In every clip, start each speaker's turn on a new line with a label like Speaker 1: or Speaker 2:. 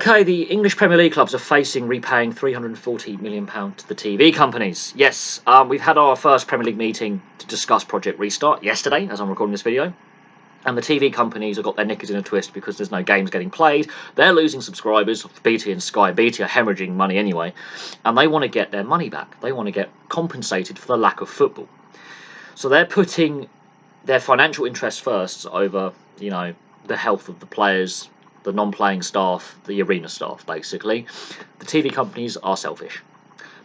Speaker 1: Okay, the English Premier League clubs are facing repaying £340 million to the TV companies. Yes, we've had our first Premier League meeting to discuss Project Restart yesterday, as I'm recording this video. And the TV companies have got their knickers in a twist because there's no games getting played. They're losing subscribers. BT and Sky. BT are hemorrhaging money anyway. And they want to get their money back. They want to get compensated for the lack of football. So they're putting their financial interests first over, the health of the players, the non-playing staff, the arena staff, basically. The TV companies are selfish.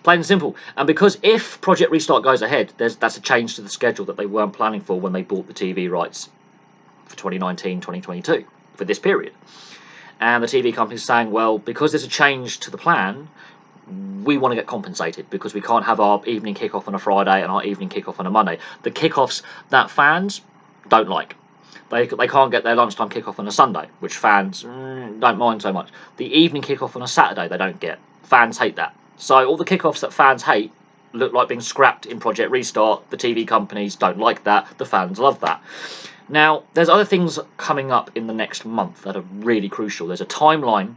Speaker 1: Plain and simple. And because if Project Restart goes ahead, that's a change to the schedule that they weren't planning for when they bought the TV rights for 2019-2022, for this period. And the TV company's saying, well, because there's a change to the plan, we want to get compensated because we can't have our evening kickoff on a Friday and our evening kickoff on a Monday. The kickoffs that fans don't like. They can't get their lunchtime kickoff on a Sunday, which fans don't mind so much. The evening kickoff on a Saturday they don't get. Fans hate that. So all the kickoffs that fans hate look like being scrapped in Project Restart. The TV companies don't like that. The fans love that. Now, there's other things coming up in the next month that are really crucial. There's a timeline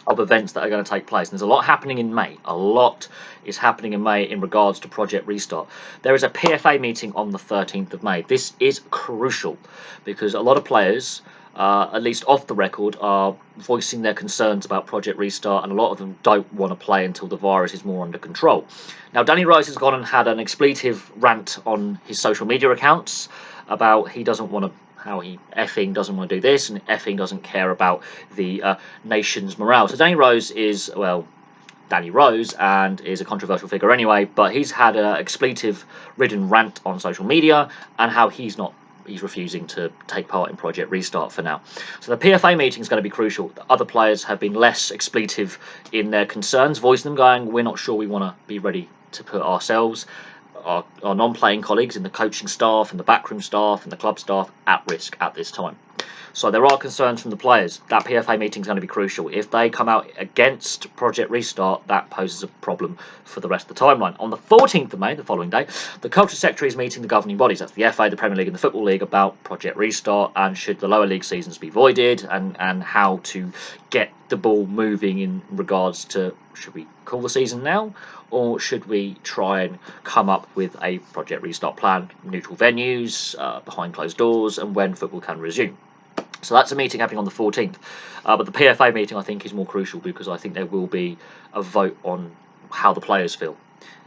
Speaker 1: of events that are going to take place. And there's a lot happening in May. A lot is happening in May in regards to Project Restart. There is a PFA meeting on the 13th of May. This is crucial because a lot of players, at least off the record, are voicing their concerns about Project Restart, and a lot of them don't want to play until the virus is more under control. Now, Danny Rose has gone and had an expletive rant on his social media accounts about he doesn't want to, how he effing doesn't want to do this and effing doesn't care about the nation's morale. So Danny Rose is, well, Danny Rose, and is a controversial figure anyway, but he's had an expletive-ridden rant on social media and how he's refusing to take part in Project Restart for now. So the PFA meeting is going to be crucial. The other players have been less expletive in their concerns, voicing them going, we're not sure we want to be ready to put ourselves, our non-playing colleagues in the coaching staff and the backroom staff and the club staff at risk at this time. So there are concerns from the players. That PFA meeting is going to be crucial. If they come out against Project Restart, that poses a problem for the rest of the timeline. On the 14th of May, the following day, the Culture Secretary is meeting the governing bodies, that's the FA, the Premier League and the Football League, about Project Restart and should the lower league seasons be voided, and how to get the ball moving in regards to, should we call the season now, or should we try and come up with a Project Restart plan, neutral venues, behind closed doors, and when football can resume. So that's a meeting happening on the 14th. But the PFA meeting, I think, is more crucial because I think there will be a vote on how the players feel.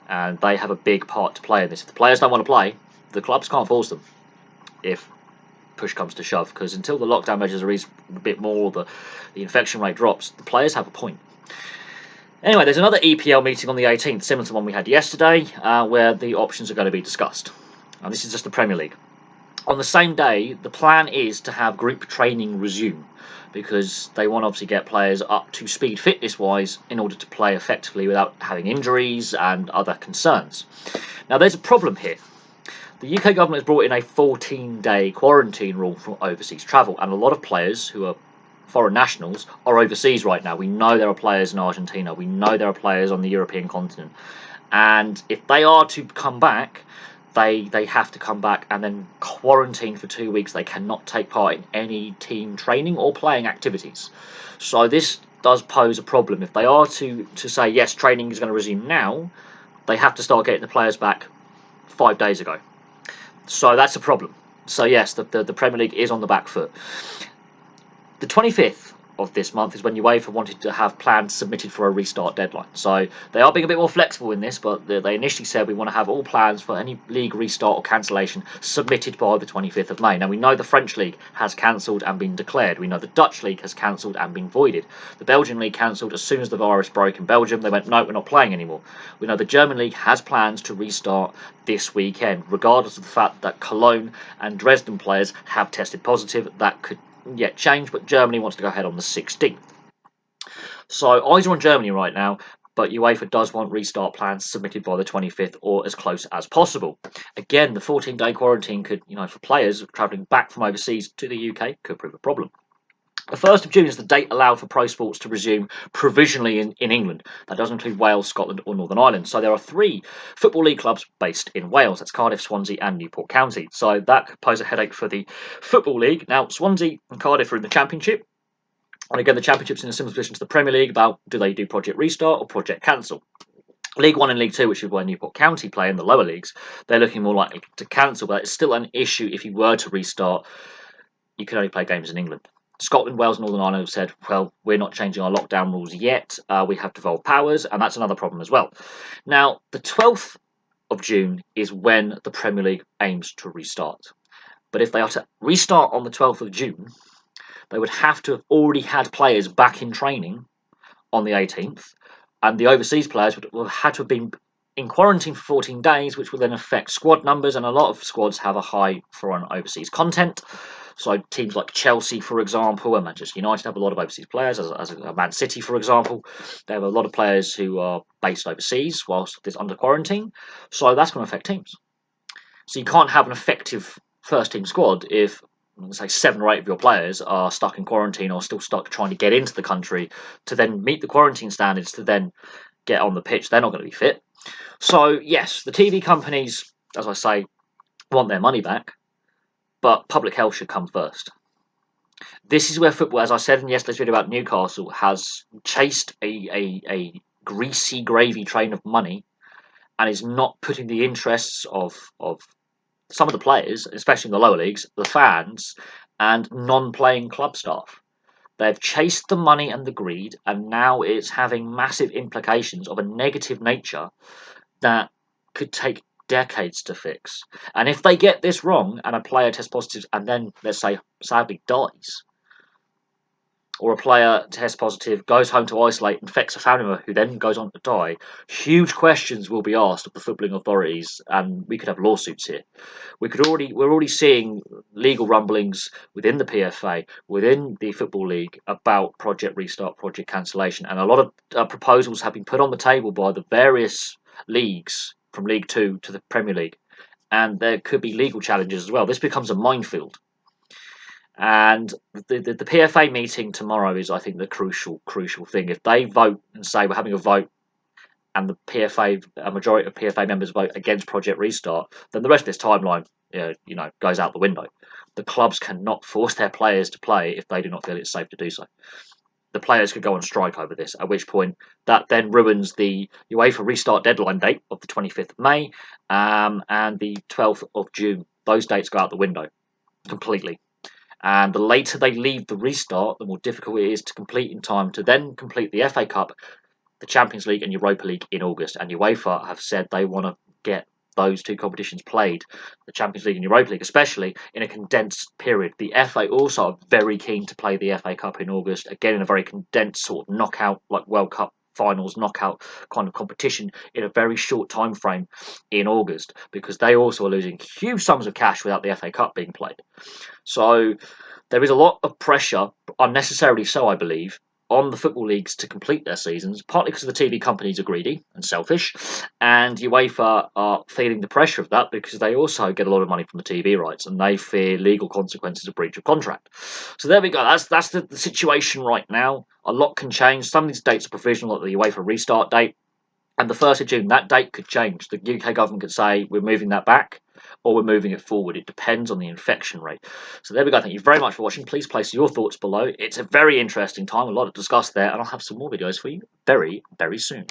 Speaker 1: And they have a big part to play in this. If the players don't want to play, the clubs can't force them if push comes to shove. Because until the lockdown measures are eased a bit more, the infection rate drops, the players have a point. Anyway, there's another EPL meeting on the 18th, similar to one we had yesterday, where the options are going to be discussed. And this is just the Premier League. On the same day, the plan is to have group training resume because they want to obviously get players up to speed fitness-wise in order to play effectively without having injuries and other concerns. Now, there's a problem here. The UK government has brought in a 14-day quarantine rule for overseas travel, and a lot of players who are foreign nationals are overseas right now. We know there are players in Argentina. We know there are players on the European continent. And if they are to come back, they have to come back and then quarantine for 2 weeks. They cannot take part in any team training or playing activities. So this does pose a problem. If they are to say, yes, training is going to resume now, they have to start getting the players back 5 days ago. So that's a problem. So yes, the Premier League is on the back foot. The 25th of this month is when UEFA wanted to have plans submitted for a restart deadline. So they are being a bit more flexible in this, but they initially said we want to have all plans for any league restart or cancellation submitted by the 25th of May. Now, we know the French league has cancelled and been declared. We know the Dutch league has cancelled and been voided. The Belgian league cancelled as soon as the virus broke in Belgium. They went, no, we're not playing anymore. We know the German league has plans to restart this weekend, regardless of the fact that Cologne and Dresden players have tested positive. That could yet change, but Germany wants to go ahead on the 16th. So eyes are on Germany right now, but UEFA does want restart plans submitted by the 25th or as close as possible. Again, the 14-day quarantine could, for players travelling back from overseas to the UK, could prove a problem. The 1st of June is the date allowed for pro sports to resume provisionally in England. That does include Wales, Scotland or Northern Ireland. So there are 3 Football League clubs based in Wales. That's Cardiff, Swansea and Newport County. So that could pose a headache for the Football League. Now, Swansea and Cardiff are in the Championship. And again, the Championship's in a similar position to the Premier League about do they do Project Restart or Project Cancel. League One and League Two, which is when you've got county play in the lower leagues, they're looking more likely to cancel, but it's still an issue if you were to restart. You can only play games in England. Scotland, Wales, Northern Ireland have said, well, we're not changing our lockdown rules yet. We have devolved powers, and that's another problem as well. Now, the 12th of June is when the Premier League aims to restart. But if they are to restart on the 12th of June, they would have to have already had players back in training on the 18th, and the overseas players would have had to have been in quarantine for 14 days, which will then affect squad numbers, and a lot of squads have a high foreign overseas content. So teams like Chelsea, for example, and Manchester United have a lot of overseas players, as Man City, for example. They have a lot of players who are based overseas whilst they're under quarantine, so that's going to affect teams. So you can't have an effective first-team squad if, say, 7 or 8 of your players are stuck in quarantine or still stuck trying to get into the country to then meet the quarantine standards to then get on the pitch. They're not going to be fit. So, yes, the TV companies, as I say, want their money back, but public health should come first. This is where football, as I said in yesterday's video about Newcastle, has chased a greasy gravy train of money and is not putting the interests of some of the players, especially in the lower leagues, the fans, and non-playing club staff. They've chased the money and the greed, and now it's having massive implications of a negative nature that could take decades to fix. And if they get this wrong and a player tests positive and then, let's say, sadly dies, or a player tests positive, goes home to isolate, infects a family member who then goes on to die, huge questions will be asked of the footballing authorities, and we could have lawsuits here. We're already seeing legal rumblings within the PFA, within the Football League, about Project Restart, Project Cancellation, and a lot of proposals have been put on the table by the various leagues from League Two to the Premier League, and there could be legal challenges as well. This becomes a minefield. And the PFA meeting tomorrow is, I think, the crucial thing. If they vote and say we're having a vote, and the PFA, a majority of PFA members vote against Project Restart, then the rest of this timeline, goes out the window. The clubs cannot force their players to play if they do not feel it's safe to do so. The players could go on strike over this, at which point that then ruins the UEFA restart deadline date of the 25th of May and the 12th of June. Those dates go out the window completely. And the later they leave the restart, the more difficult it is to complete in time to then complete the FA Cup, the Champions League and Europa League in August. And UEFA have said they want to get those two competitions played, the Champions League and Europa League especially, in a condensed period. The FA also are very keen to play the FA Cup in August, again in a very condensed sort of knockout, like World Cup finals knockout kind of competition in a very short time frame in August, because they also are losing huge sums of cash without the FA Cup being played. So there is a lot of pressure, unnecessarily so I believe, on the football leagues to complete their seasons, partly because the TV companies are greedy and selfish, and UEFA are feeling the pressure of that because they also get a lot of money from the TV rights, and they fear legal consequences of breach of contract. So there we go. That's the situation right now. A lot can change. Some of these dates are provisional, like the UEFA restart date, and the 1st of June, that date could change. The UK government could say we're moving that back, or we're moving it forward. It depends on the infection rate. So there we go. Thank you very much for watching. Please place your thoughts below. It's a very interesting time, a lot to discuss there, and I'll have some more videos for you very, very soon.